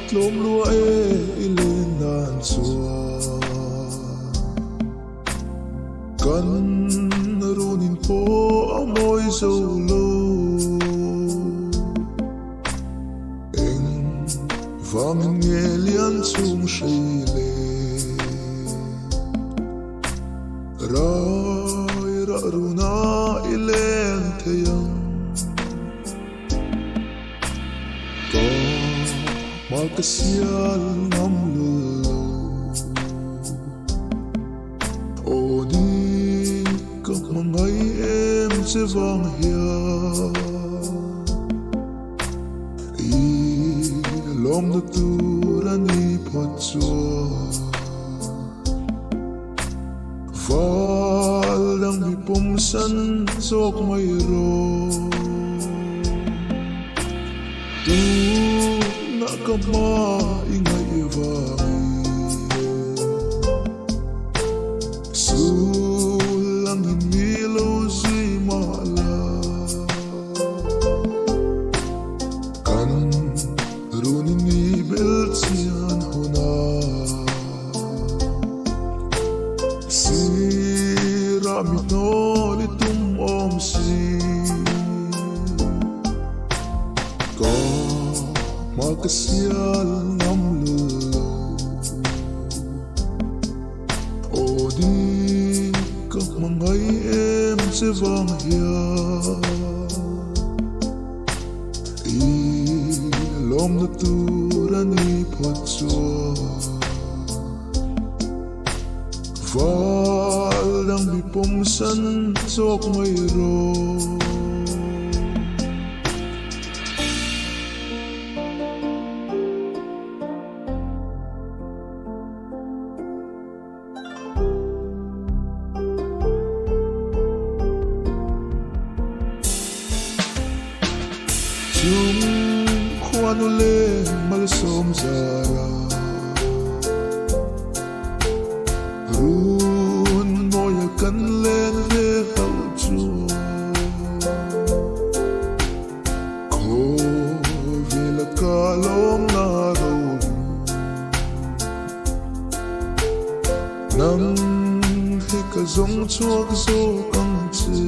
Tlawm lua i lên nan chua kan runin po ang Mizo lo eng vangin nghe lian chung shay le rai ra runa i lên theyang có makasial ngam lulo o di các mangay em sẽ vang hia i lom na turani patchua val đang bị bom san dọc mây ro tu na kama ingay vangi sulang hinilo si mala kan runin ni beltsian hona sira mitoli tum om si ko makasial ngam lulo o di các mangay em sẽ vang hia i lom na turani patchua val đang bị bom san dọc mây ro chung khoan ule mal som zara run moya kan len le hau chu ko vela kalom na ro nang he ka zong chuak zo ang che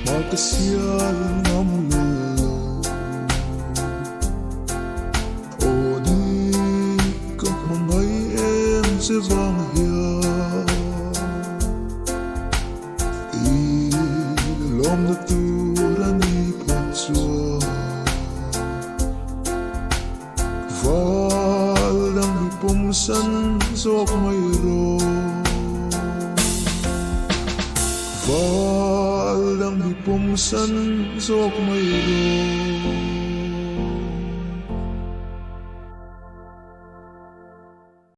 makasial ngam lulo o di các mangay em sẽ vang hia i lom na turani patchua val đang bị bom san dọc mây ro val đang bị bom san dọc mây ro